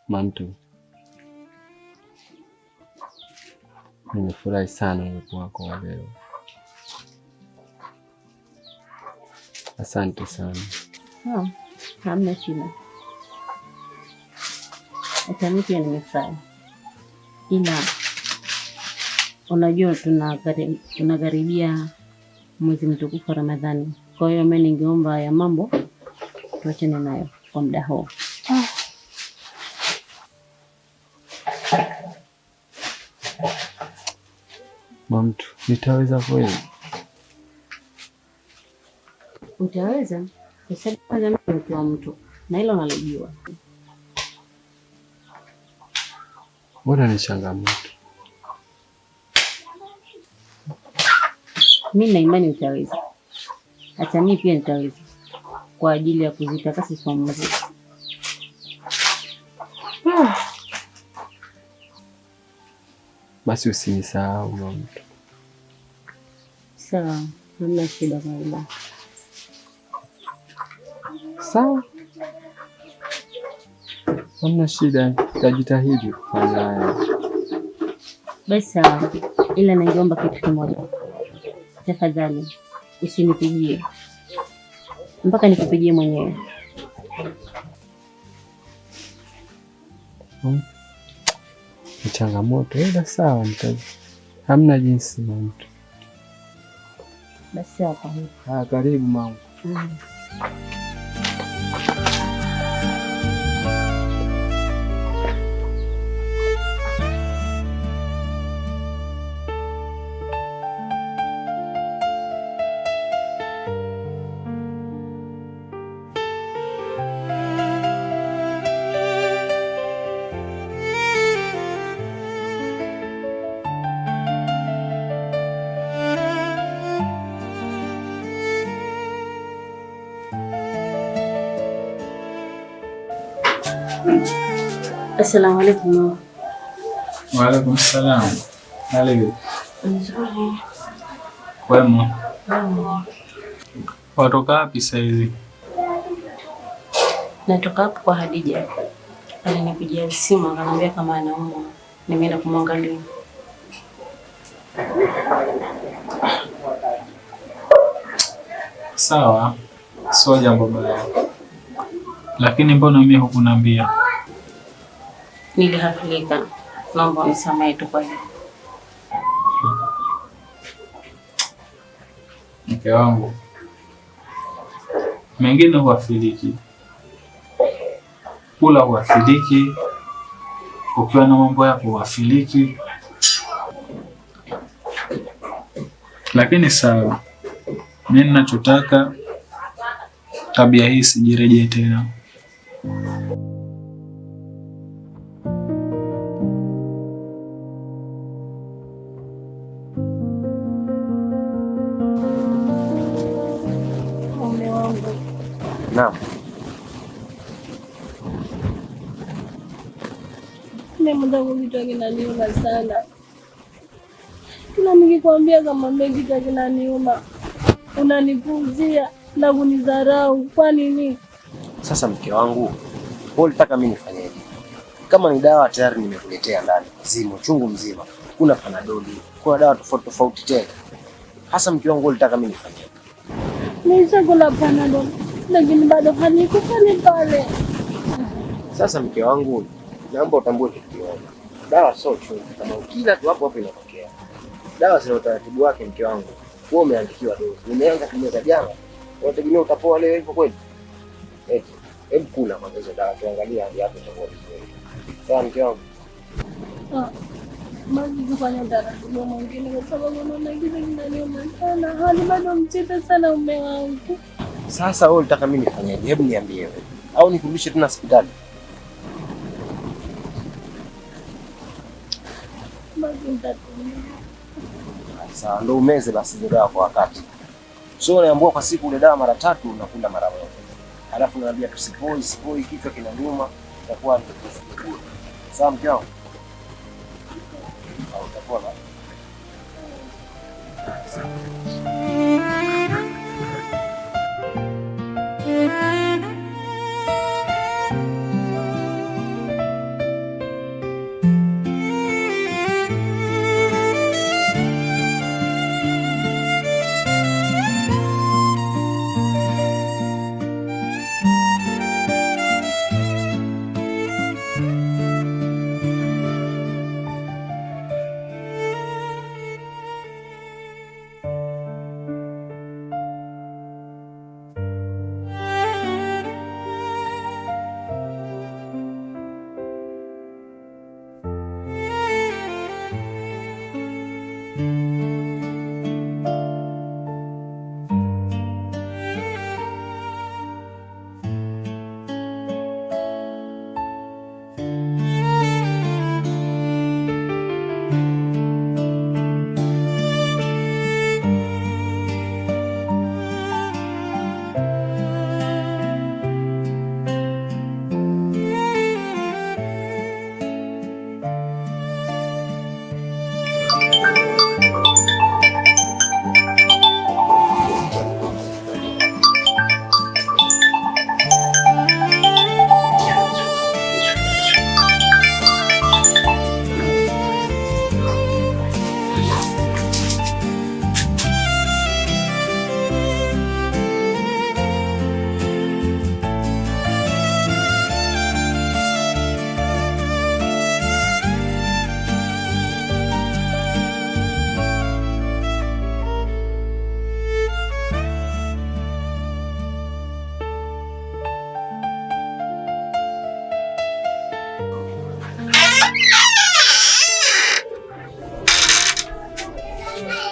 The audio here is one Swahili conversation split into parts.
Mantu, nimefurahi sana uwepo wako wa leo. Asante sana. Hamna shida. Hata mimi pia nimefurahi. Ila unajua tunakaribia mwezi mtukufu wa Ramadhani. Kwa hiyo mimi ningeomba ya mambo tuachane nayo kwa muda huu. Mantu, nitaweza kweli? Utaweza? Kwanza mimi ni mtu na hilo nalijua. Mbona ni changamoto? Mimi na imani utaweza. Hata mimi pia nitaweza. Kwa ajili ya kuzitakasa somo zetu. Basi usinisahau Mantu. Sawa, hamna shida baba. Sawa. Hamna shida, nitajitahidi kufanya haya. Basi sawa, ila ningeomba kitu kimoja. Tafadhali usinipigie mpaka nikupigie mwenyewe. Ni changamoto, ila sawa, hamna jinsi Mantu. Basi sawa. Karibu mama. Assalamu alaikum. Wa alaikum salam. Hali nzuri. Wema. Watoka wapi sasa hivi? Natoka hapo kwa Hadija. Alinipigia simu akaniambia kama anaumwa. Nimeenda kumwangalia. Sawa. Sio jambo baya. Lakini mbona mimi hukuniambia? Nilihafilika. Naomba unisamehe tu kwa hiyo. Mke wangu, mengine huafiliki. Kula huafiliki. Ukiwa na mambo yako huafiliki. Lakini sawa. Mimi ninachotaka tabia hii sijirejee tena. Naam. Mwanangu kichwa kinaniuma sana. Kila nikikwambia kama mimi kichwa kinaniuma, unanipuuzia na kunidharau. Kwa nini? Sasa mke wangu, wewe unataka mimi nifanyeje? Kama ni dawa tayari nimekuletea ndani, mzima, chungu mzima. Kuna panadoli, kuna dawa tofauti tofauti tena. Hasa mke wangu, wewe unataka mimi nifanyeje? Nimeshakula panadoli, lakini bado hanikufanya pale. Sasa mke wangu, naomba utambue kitu kimoja. Dawa sio chungu, kama ukila tu hapo hapo inatokea. Dawa zina utaratibu wake mke wangu. Wewe umeandikiwa dozi. Umeanza kumeza jana. Unategemea utapoa leo hivyo kweli? Hebu kula kwanza hizo dawa tuangalie hali yako itakuwa vizuri. Sawa mke wangu? Maji kufanya utaratibu mwingine kwa sababu naona kitu kinaniuma sana. Hali bado mzito sana mume wangu. Sasa wewe unataka mimi nifanyeje? Hebu niambie wewe. Au nikurudishe tena hospitali? Sawa, ndio umeze basi ile dawa kwa wakati. Sio unaambiwa kwa siku ile dawa mara 3 unakula mara moja. Alafu unaambia tusipoi kichwa kinaniuma itakuwa ni kufukuza. Sawa mke wangu? Au utakuwa basi.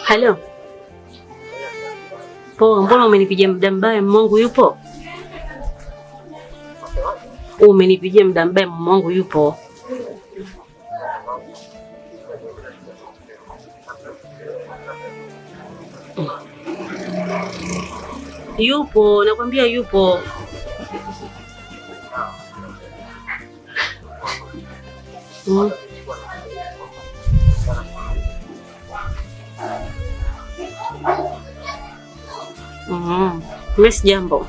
Halo. Poa, mbona umenipigia muda mbaya? Mmongo yupo? Umenipigia muda mbaya, mmongo yupo? Yupo, nakwambia yupo. Miss jambo.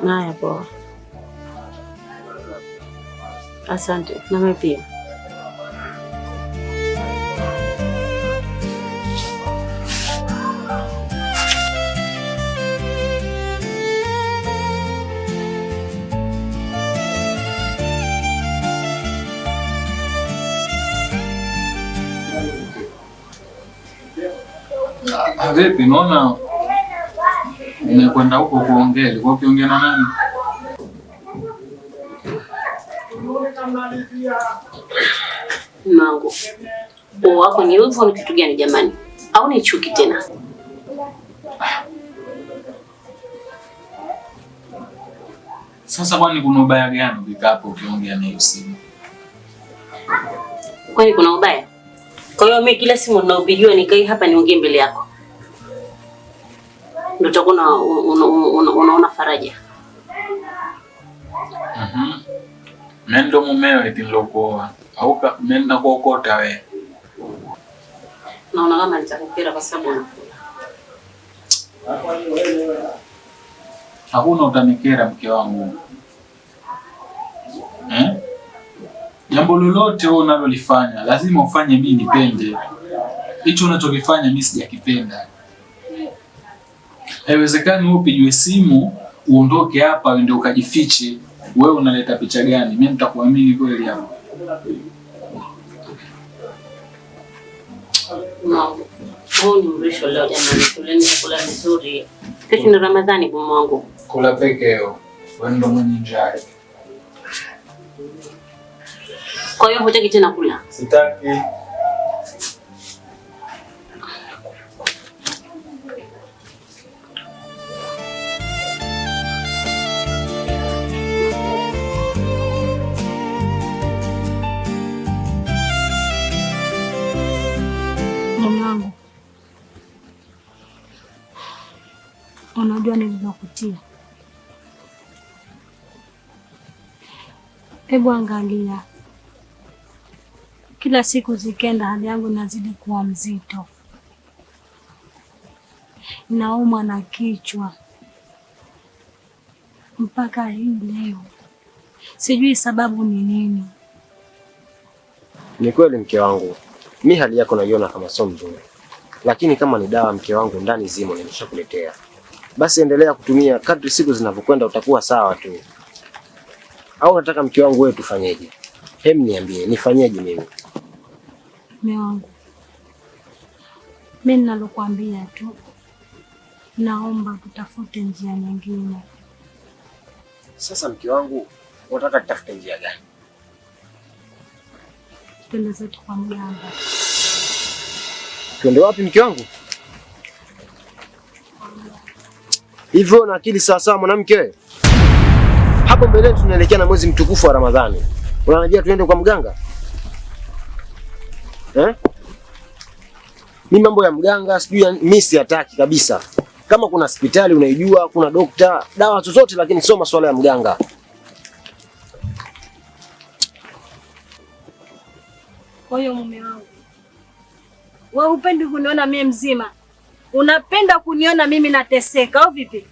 Naya poa. Asante, na mimi pia. Vipi, naona umekwenda huko kuongea, ulikuwa ukiongea na nani? Mangu. Wako ni hivyo ni kitu gani jamani? Au ni chuki tena? Sasa kwani kuna ubaya gani ukikaa hapo ukiongea na hiyo simu? Kwani kuna ubaya? Kwa hiyo mimi kila simu ninaopigiwa nikae hapa niongee mbele yako, ndio utakuwa unaona faraja. Mimi ndo mumewe eti nilokuoa au mimi nakuokota wewe? Naona kama nitakukera kwa sababu unakula. Hakuna utanikera mke wangu. Jambo lolote wewe unalolifanya lazima ufanye mimi nipende. Hicho unachokifanya mimi sijakipenda. Haiwezekani wewe upigwe simu uondoke hapa uende ukajifiche. Wewe unaleta picha gani? Mimi nitakuamini kweli hapo? Huu ni mrisho leo jamani, tuleni chakula vizuri. Kesho ni Ramadhani kwa mwangu. Kula pekeo. Wewe ndo mwenye njaa. Kwa hiyo hutaki tena kula? Sitaki. Mwanangu, unajua nilivyokutia. Hebu angalia, kila siku zikenda hali yangu inazidi kuwa mzito. Naumwa na kichwa mpaka hii leo, sijui sababu ni nini. Ni kweli mke wangu, mi hali yako naiona kama sio mzuri, lakini kama ni dawa mke wangu ndani zimo nimeshakuletea. Basi endelea kutumia, kadri siku zinavyokwenda utakuwa sawa tu. Au nataka mke wangu wewe tufanyeje? Hem, niambie nifanyeje mimi? Mume wangu, mimi ninalokuambia tu, naomba tutafute njia nyingine. Sasa mke wangu, unataka tutafute njia gani? Twende zetu kwa mganga. Twende wapi mke wangu? Hivyo na akili sawa sawa mwanamke? Hapo mbele tunaelekea na mwezi mtukufu wa Ramadhani. Unanajia tuende kwa mganga? Mimi mambo ya mganga sijui, mimi siataki kabisa. Kama kuna hospitali unaijua, kuna dokta, dawa zozote, lakini sio masuala ya mganga. Kwa hiyo mume wangu, wewe upendi kuniona mimi mzima, unapenda kuniona mimi nateseka au vipi?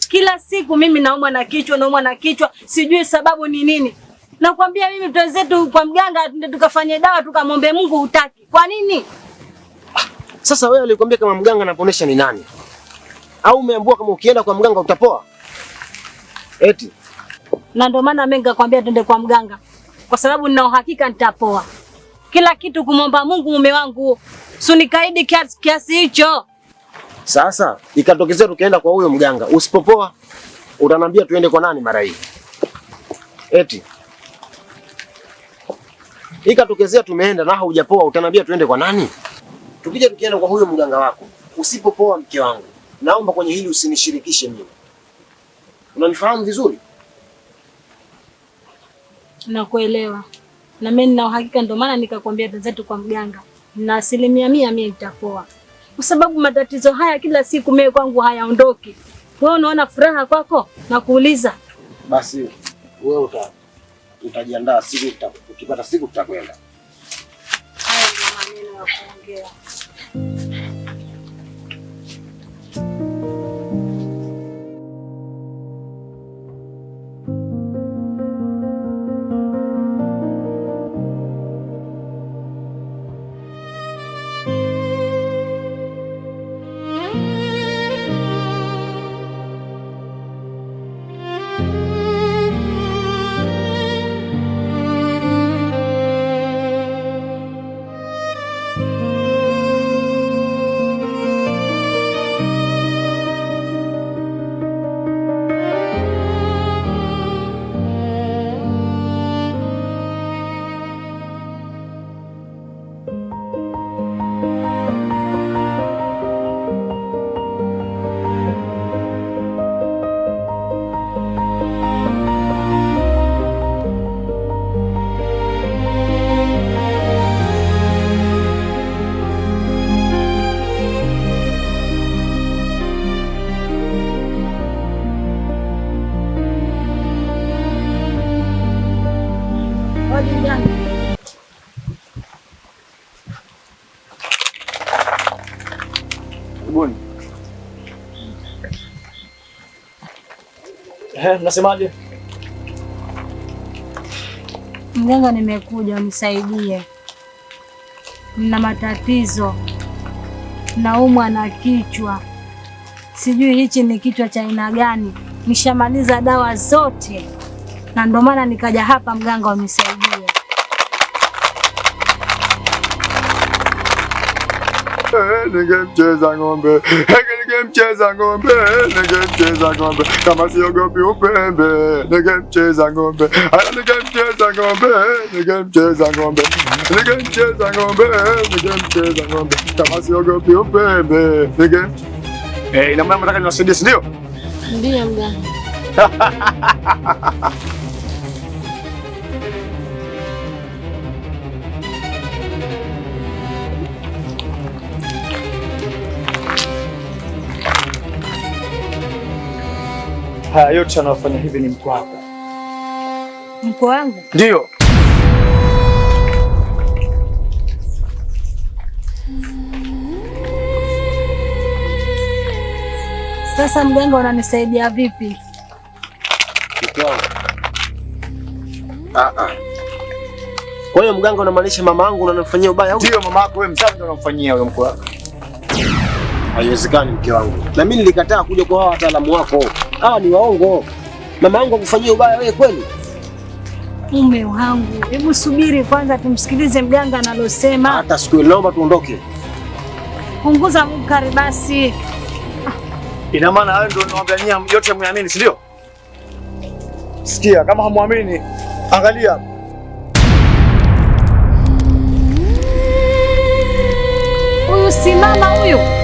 Kila siku mimi naumwa na kichwa, sijui sababu ni nini. Nakwambia mimi twenzetu kwa mganga tukafanye dawa tukamwombe Mungu, hutaki. Kwa nini? Sasa wewe alikwambia kama mganga anaponesha ni nani? Au umeambiwa kama ukienda kwa mganga utapoa? Eti. Na ndio maana mimi nikakwambia twende kwa mganga, kwa sababu nina uhakika nitapoa. Kila kitu kumwomba Mungu mume wangu. Sunikaidi kiasi hicho. Sasa ikatokezea tukaenda kwa huyo mganga, usipopoa utanambia tuende kwa nani mara hii? Eti. Ikatokezea tumeenda na haujapoa, utaniambia tuende kwa nani? Tukija tukienda kwa huyo mganga wako, usipopoa mke wangu, naomba kwenye hili usinishirikishe mimi. Unanifahamu vizuri? Nakuelewa. Na mimi nina uhakika, ndio maana nikakwambia tuzetu kwa mganga. Na 100% mimi nitapoa. Kwa sababu matatizo haya kila siku mimi kwangu hayaondoki. Wewe unaona furaha kwako na kuuliza. Basi wewe utajiandaa, ukipata siku tutakwenda. Haya ndio maneno ya kuongea. Mnasemaje? Mganga, nimekuja unisaidie. Nina matatizo. Naumwa na kichwa. Sijui hichi ni kichwa cha aina gani. Nishamaliza dawa zote. Na ndio maana nikaja hapa mganga unisaidie. Ningemcheza ng'ombe, ningemcheza ng'ombe, ningemcheza ng'ombe, kama siogopi upembe, ningemcheza ng'ombe, ningemcheza ng'ombe, ningemcheza ng'ombe, ningemcheza ng'ombe, ningemcheza ng'ombe, kama siogopi upembe, Ina maana nataka niwasaidie, si ndio? Ndio mganga. Haya yote anayofanya hivi ni mko wako. Mko wangu? Ndio. Sasa mganga, unanisaidia vipi? Kwa hiyo mganga, unamaanisha mama yangu unanifanyia ubaya au? Ndio mama yako wewe mzazi ndio unamfanyia huyo mko wako. Haiwezekani mke wangu. Na mimi nilikataa kuja kwa hao wataalamu wako. Hawa ni waongo. Mama yangu akufanyia ubaya wewe kweli? Mume wangu, hebu subiri kwanza tumsikilize mganga analosema. Hata siku ile naomba tuondoke. Punguza munkari basi. Ina maana hayo ndio nawaambia nyinyi yote mniamini, si ndio? Sikia, kama hamuamini, angalia. Huyu si mama huyu.